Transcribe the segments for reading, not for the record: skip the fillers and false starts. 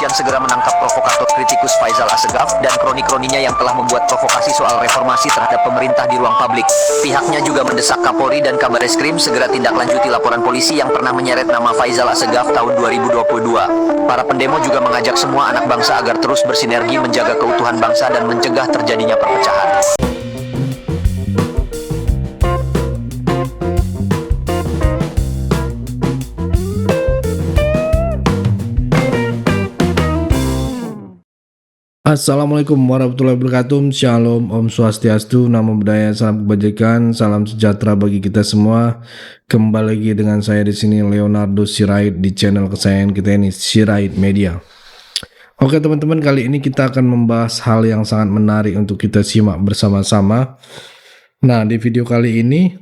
kepolisian segera menangkap provokator kritikus Faisal Assegaf dan kroni-kroninya yang telah membuat provokasi soal reformasi terhadap pemerintah di ruang publik. Pihaknya juga mendesak Kapolri dan Kabareskrim segera tindak lanjuti laporan polisi yang pernah menyeret nama Faisal Assegaf tahun 2022. Para pendemo juga mengajak semua anak bangsa agar terus bersinergi menjaga keutuhan bangsa dan mencegah terjadinya perpecahan. Assalamualaikum warahmatullahi wabarakatuh. Shalom, Om Swastiastu, Namo Buddhaya, salam kebajikan, salam sejahtera bagi kita semua. Kembali lagi dengan saya di sini Leonardo Sirait di channel kesayangan kita ini, Sirait Media. Oke teman-teman, kali ini kita akan membahas hal yang sangat menarik untuk kita simak bersama-sama. Nah, di video kali ini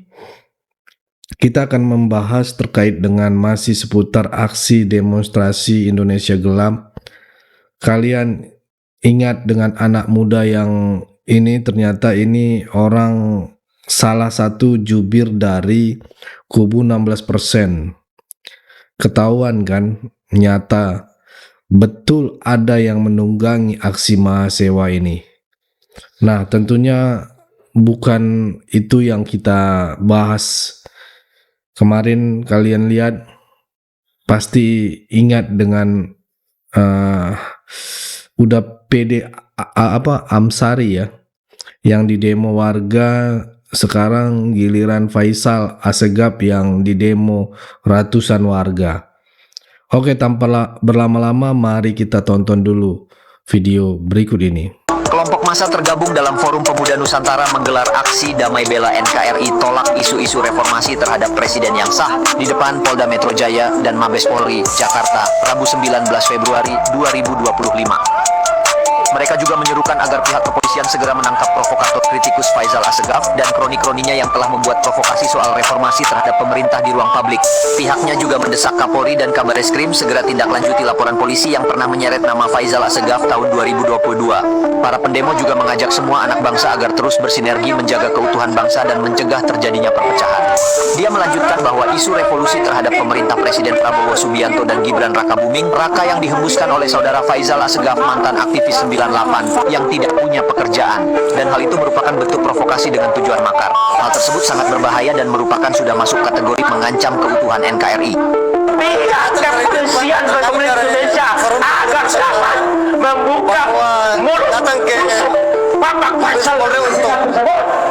kita akan membahas terkait dengan masih seputar aksi demonstrasi Indonesia Gelap. Kalian ingat dengan anak muda yang ini, ternyata ini orang salah satu jubir dari kubu 16%. Ketahuan kan, nyata betul ada yang menunggangi aksi mahasiswa ini. Nah, tentunya bukan itu yang kita bahas. Kemarin kalian lihat, pasti ingat dengan udah PD Amsari ya, yang didemo warga. Sekarang giliran Faisal Assegaf yang didemo ratusan warga. Oke, tanpa berlama-lama mari kita tonton dulu video berikut ini. Kelompok massa tergabung dalam Forum Pemuda Nusantara menggelar aksi damai bela NKRI tolak isu-isu reformasi terhadap presiden yang sah di depan Polda Metro Jaya dan Mabes Polri, Jakarta, Rabu 19 Februari 2025. Mereka juga menyerukan agar pihak kepolisian segera menangkap provokator kritikus Faisal Assegaf dan kroni-kroninya yang telah membuat provokasi soal reformasi terhadap pemerintah di ruang publik. Pihaknya juga mendesak Kapolri dan Kabareskrim segera tindak lanjuti laporan polisi yang pernah menyeret nama Faisal Assegaf tahun 2022. Para pendemo juga mengajak semua anak bangsa agar terus bersinergi menjaga keutuhan bangsa dan mencegah terjadinya perpecahan. Dia melanjutkan bahwa isu revolusi terhadap pemerintah Presiden Prabowo Subianto dan Gibran Rakabuming Raka yang dihembuskan oleh saudara Faisal Assegaf, mantan aktivis 98 yang tidak punya pekerjaan, dan hal itu merupakan bentuk provokasi dengan tujuan makar. Hal tersebut sangat berbahaya dan merupakan sudah masuk kategori mengancam keutuhan NKRI. Pihak kepolisian Republik Indonesia agar dapat membuka mulut datang ke Bapak Faisal untuk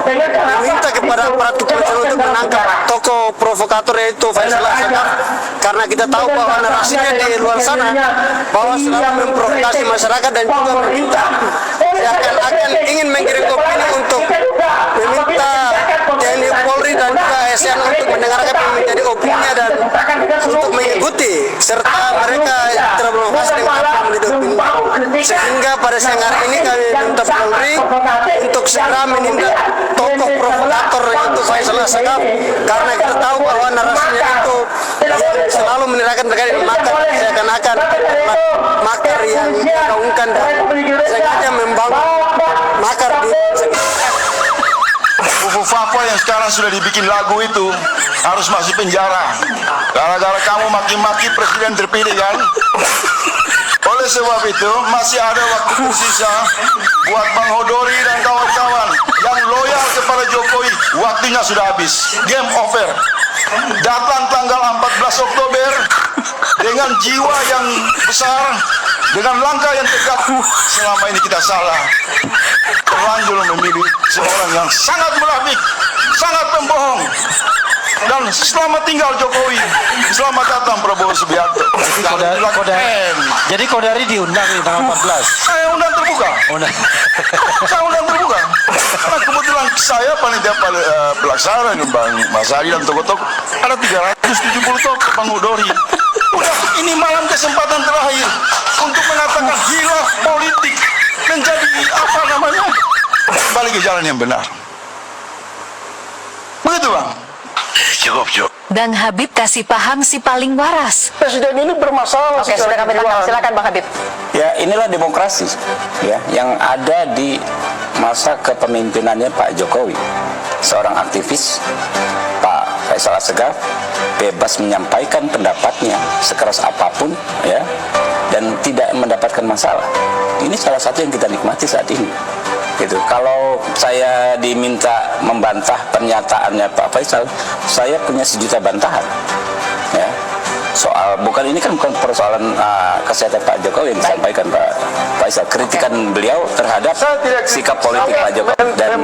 meminta kepada aparat kepolisian untuk menangkap tokoh provokator yaitu Faisal Assegaf, karena kita tahu bahwa narasinya di luar sana bahwa selalu memprovokasi masyarakat dan juga meminta akan ingin mengirim opini untuk meminta TNI Polri dan juga ASN untuk mendengarkan yang menjadi opininya dan untuk mengikuti serta mereka terprovokasi dengan apa yang menjadi opini. Sehingga pada siang hari ini kami minta Polri untuk segera menindak tokoh provokator yaitu Faisal Assegaf, karena kita tahu bahwa narasinya itu yang selalu menyerahkan terkait dengan makar, seakan-akan makar yang digaungkan dan sengaja membangun makar di Fafo yang sekarang sudah dibikin lagu itu harus masuk penjara gara-gara kamu maki-maki presiden terpilih kan. Oleh sebab itu masih ada waktu tersisa buat Bang Hodori dan kawan-kawan yang loyal kepada Jokowi. Waktunya sudah habis, game over. Datang tanggal 14 Oktober dengan jiwa yang besar, dengan langkah yang tegak. Selama ini kita salah, terlanjur memilih seorang yang sangat munafik, sangat pembohong. Dan selamat tinggal Jokowi, selamat datang Prabowo Subianto. Jadi Kodari diundang nih tanggal 14. Saya undang terbuka. Saya undang terbuka. Karena kebetulan saya panitia pelaksana dengan Bang Mas Ari dan tokoh-tokoh ada 370 tokoh Bang Hodori. Udah, ini malam kesempatan terakhir untuk mengatakan hilaf politik menjadi apa namanya, kembali ke jalan yang benar. Begitu Bang. Cukup. Bang Habib kasih paham si paling waras. presiden ini bermasalah. Oke, sudah kami tangkap. Silakan Bang Habib. Ya, inilah demokrasi ya yang ada di masa kepemimpinannya Pak Jokowi. Seorang aktivis, Pak Faisal Assegaf, bebas menyampaikan pendapatnya sekeras apapun ya. dan tidak mendapatkan masalah. Ini salah satu yang kita nikmati saat ini. Gitu. Kalau saya diminta membantah pernyataannya Pak Faisal, saya punya sejuta bantahan. Ya. Soal ini kan bukan persoalan kesehatan Pak Jokowi yang disampaikan Pak Faisal, kritikan beliau terhadap sikap politik Pak Jokowi dan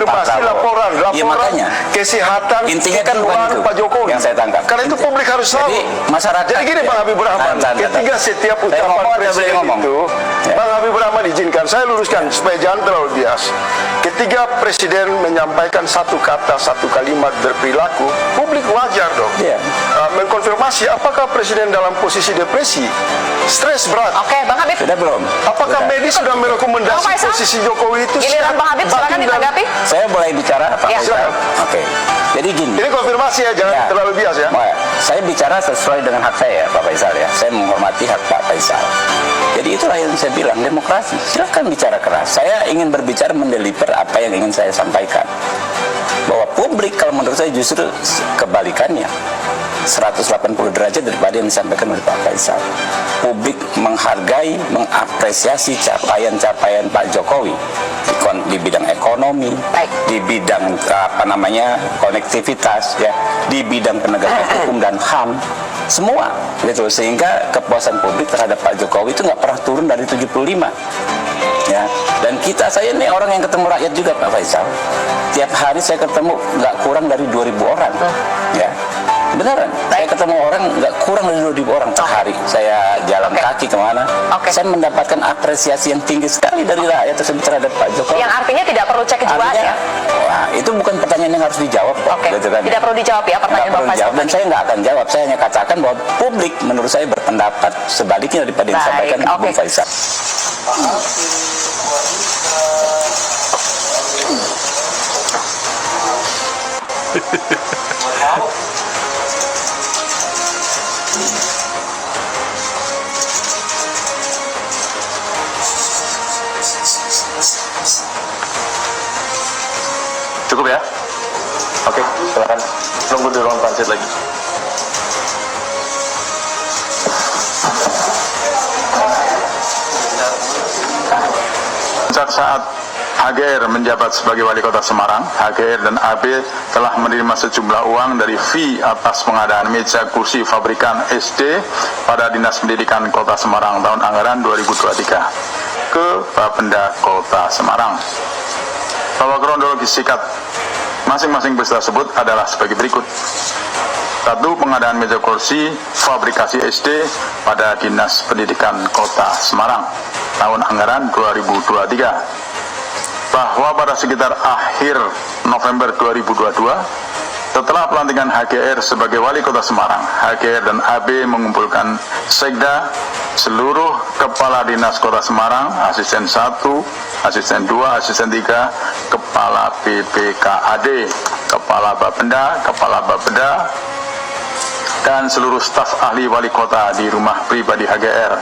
Pak Prabowo. Iya, makanya kesehatan intinya kan bukan itu Pak Jokowi yang saya tangkap. Karena itu publik harus tahu. Jadi masyarakat. Jadi gini Bang Habibur Rahman, ketika setiap ucapan presiden itu, Bang Habibur Rahman izinkan saya luruskan supaya jangan terlalu bias. Ketika presiden menyampaikan satu kata, satu kalimat berperilaku, publik wajar dong mengkonfirmasi apakah presiden dalam posisi depresi, stres berat. Oke, Bang Habib. Sudah belum? Apakah medis sudah merekomendasi posisi Jokowi itu? Giliran Bang Habib, silakan ditanggapi. Saya boleh bicara Pak Ya. Faisal? Oke. Jadi gini. Ini konfirmasi ya, jangan terlalu bias ya. Saya bicara sesuai dengan hak saya Pak Faisal ya. Saya menghormati hak Pak Faisal. Jadi itulah yang saya bilang, demokrasi. Silakan bicara keras. Saya ingin berbicara mendeliver apa yang ingin saya sampaikan. Bahwa publik kalau menurut saya justru kebalikannya. 180 derajat daripada yang disampaikan oleh Pak Faisal. Publik menghargai, mengapresiasi capaian-capaian Pak Jokowi di bidang ekonomi, di bidang konektivitas, ya, di bidang penegakan hukum dan HAM, semua gitu. Sehingga kepuasan publik terhadap Pak Jokowi itu nggak pernah turun dari 75. Ya, dan saya ini orang yang ketemu rakyat juga Pak Faisal. Tiap hari saya ketemu nggak kurang dari 2.000 orang, ya. Beneran, saya ketemu orang nggak kurang dari 2.000 orang per hari. Saya jalan kaki kemana, saya mendapatkan apresiasi yang tinggi sekali dari rakyat tersebut terhadap Pak Jokowi. Yang artinya tidak perlu cek kejiwaan ya? Wah, itu bukan pertanyaan yang harus dijawab. Gitu kan, tidak perlu dijawab ya pertanyaan Bang Faisal. Dan saya nggak akan jawab, saya hanya katakan bahwa publik menurut saya berpendapat sebaliknya daripada yang disampaikan Bung Faisal. Cukup ya? Oke, silakan. Tunggu di ruang transit lagi. Saat HGR menjabat sebagai wali kota Semarang, HGR dan AB telah menerima sejumlah uang dari fee atas pengadaan meja kursi fabrikan SD pada Dinas Pendidikan Kota Semarang tahun anggaran 2023 ke Bapenda Kota Semarang. Bahwa kronologi sikat masing-masing bus tersebut adalah sebagai berikut. 1. Pengadaan meja kursi fabrikasi SD pada Dinas Pendidikan Kota Semarang tahun anggaran 2023. Bahwa pada sekitar akhir November 2022, setelah pelantikan HGR sebagai wali kota Semarang, HGR dan AB mengumpulkan sekda seluruh kepala dinas kota Semarang, asisten 1, asisten 2, asisten 3, kepala PPKAD, kepala Bapenda, dan seluruh staf ahli wali kota di rumah pribadi HGR.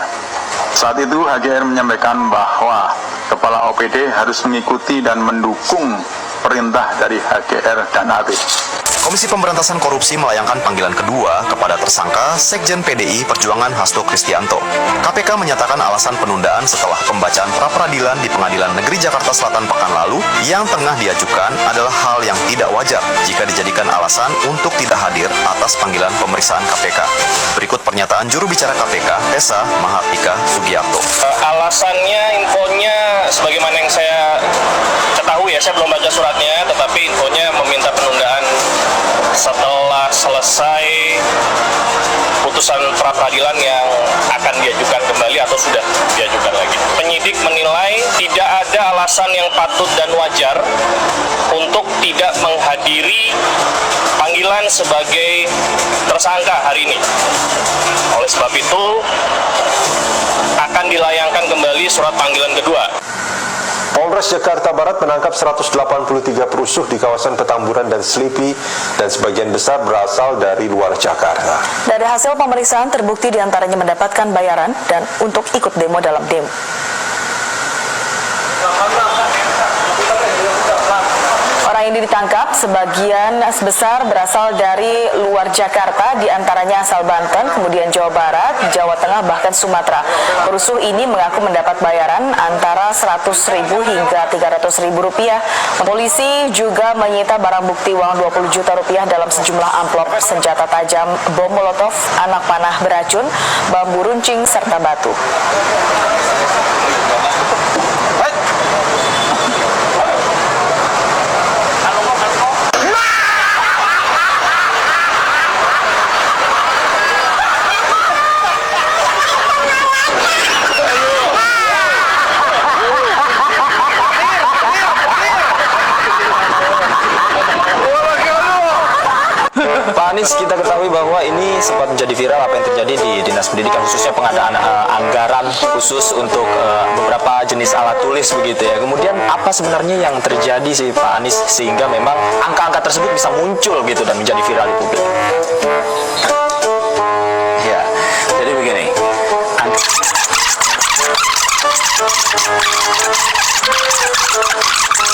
Saat itu HGR menyampaikan bahwa kepala OPD harus mengikuti dan mendukung perintah dari HGR dan AB. Komisi Pemberantasan Korupsi melayangkan panggilan kedua kepada tersangka Sekjen PDI Perjuangan Hasto Kristianto. KPK menyatakan alasan penundaan setelah pembacaan pra-peradilan di Pengadilan Negeri Jakarta Selatan pekan lalu yang tengah diajukan adalah hal yang tidak wajar jika dijadikan alasan untuk tidak hadir atas panggilan pemeriksaan KPK. Berikut pernyataan juru bicara KPK, Tessa Mahardika Sugiarto. Alasannya, infonya sebagaimana yang saya ketahui ya, saya belum baca suratnya, tetapi infonya meminta penundaan setelah selesai putusan pra-peradilan yang akan diajukan kembali atau sudah diajukan lagi. Penyidik menilai tidak ada alasan yang patut dan wajar untuk tidak menghadiri panggilan sebagai tersangka hari ini. Oleh sebab itu akan dilayangkan kembali surat panggilan kedua. Polres Jakarta Barat menangkap 183 perusuh di kawasan Petamburan dan Selipi dan sebagian besar berasal dari luar Jakarta. Dari hasil pemeriksaan terbukti diantaranya mendapatkan bayaran dan untuk ikut demo dalam demo. Orang ini ditangkap, sebagian besar berasal dari luar Jakarta, diantaranya asal Banten, kemudian Jawa Barat, Jawa Tengah, bahkan Sumatera. Perusuh ini mengaku mendapat bayaran antara 100.000 hingga 300.000 rupiah. Polisi juga menyita barang bukti uang 20 juta rupiah dalam sejumlah amplop, senjata tajam, bom molotov, anak panah beracun, bambu runcing, serta batu. Pak Anies, kita ketahui bahwa ini sempat menjadi viral apa yang terjadi di Dinas Pendidikan, khususnya pengadaan anggaran khusus untuk beberapa jenis alat tulis begitu ya. Kemudian apa sebenarnya yang terjadi sih Pak Anies sehingga memang angka-angka tersebut bisa muncul gitu dan menjadi viral di publik? Ya, jadi begini.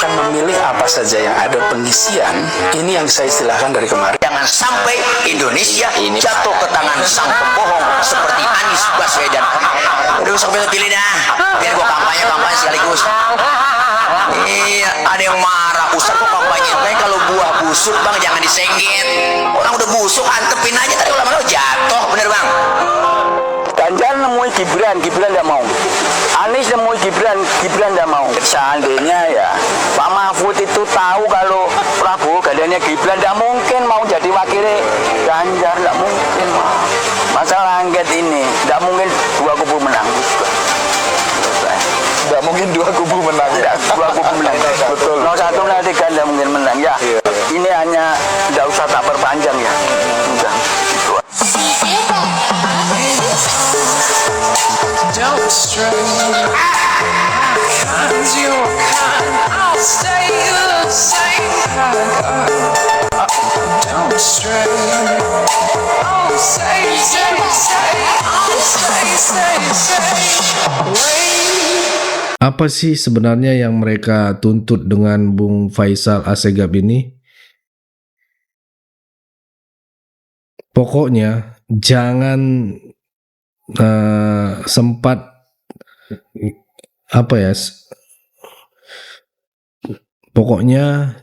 Akan memilih apa saja yang ada pengisian, ini yang saya istilahkan dari kemarin. Jangan sampai Indonesia jatuh ke tangan sang pembohong seperti Anies Baswedan. Aduh, sampai pilih dah. Biar gua kampanye sekaligus. Iya, ada yang marah. Usah kok kampanye. Kayak kalau buah busuk bang, jangan disengit. Orang udah busuk, antepin aja. Tadi lama-lama jatuh, bener bang. Ganjar nemui Gibran tidak mau. Anies nemui Gibran tidak mau. Seandainya ya Pak Mahfud itu tahu kalau Prabowo gandarnya Gibran, tidak mungkin mau jadi wakilnya Ganjar, tidak mungkin. Masalah angket ini tidak mungkin dua kubu menang. Tidak mungkin dua kubu menang. Dua kubu menang. Betul. 01 nanti kan tidak mungkin menang ya. Ini hanya tidak usah tak perpanjang ya. Sudah. Don't stray, cause you're kind, I'll stay the same kind. Don't stray, I'll say, wait. Apa sih sebenarnya yang mereka tuntut dengan Bung Faisal Assegaf ini? Pokoknya jangan sempat pokoknya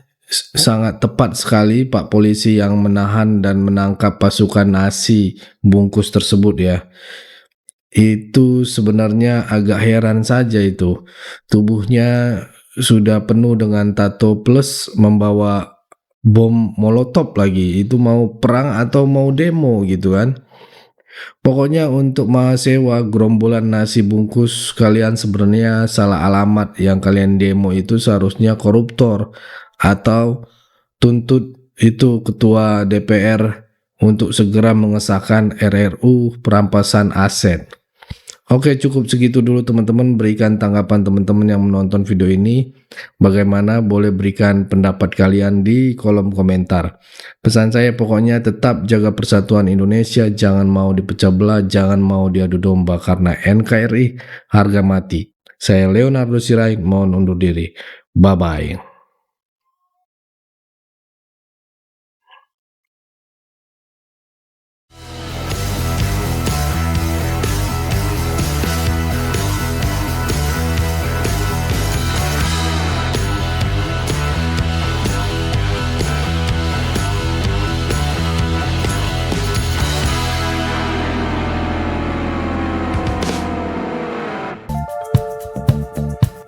sangat tepat sekali Pak polisi yang menahan dan menangkap pasukan nasi bungkus tersebut ya. Itu sebenarnya agak heran saja, itu tubuhnya sudah penuh dengan tato plus membawa bom molotov lagi. Itu mau perang atau mau demo gitu kan. Pokoknya untuk mahasiswa gerombolan nasi bungkus, kalian sebenarnya salah alamat. Yang kalian demo itu seharusnya koruptor atau tuntut itu ketua DPR untuk segera mengesahkan RRU perampasan aset. Oke, cukup segitu dulu teman-teman. Berikan tanggapan teman-teman yang menonton video ini. Bagaimana, boleh berikan pendapat kalian di kolom komentar. Pesan saya pokoknya tetap jaga persatuan Indonesia. Jangan mau dipecah belah, jangan mau diadu domba, karena NKRI harga mati. Saya Leonardo Sirait, mohon undur diri. Bye-bye.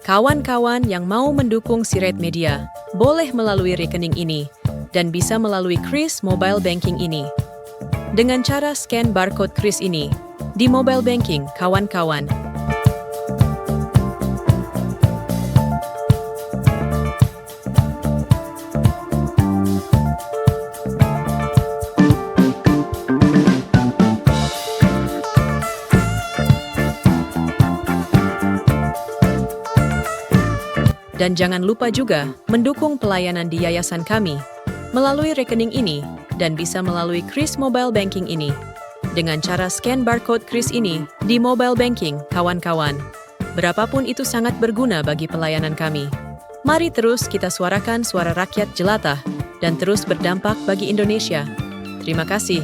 Kawan-kawan yang mau mendukung Sirait Media, boleh melalui rekening ini, dan bisa melalui Kris Mobile Banking ini. Dengan cara scan barcode Kris ini, di mobile banking, kawan-kawan. Dan jangan lupa juga mendukung pelayanan di yayasan kami melalui rekening ini dan bisa melalui Kris Mobile Banking ini. Dengan cara scan barcode Kris ini di mobile banking, kawan-kawan. Berapapun itu sangat berguna bagi pelayanan kami. Mari terus kita suarakan suara rakyat jelata dan terus berdampak bagi Indonesia. Terima kasih.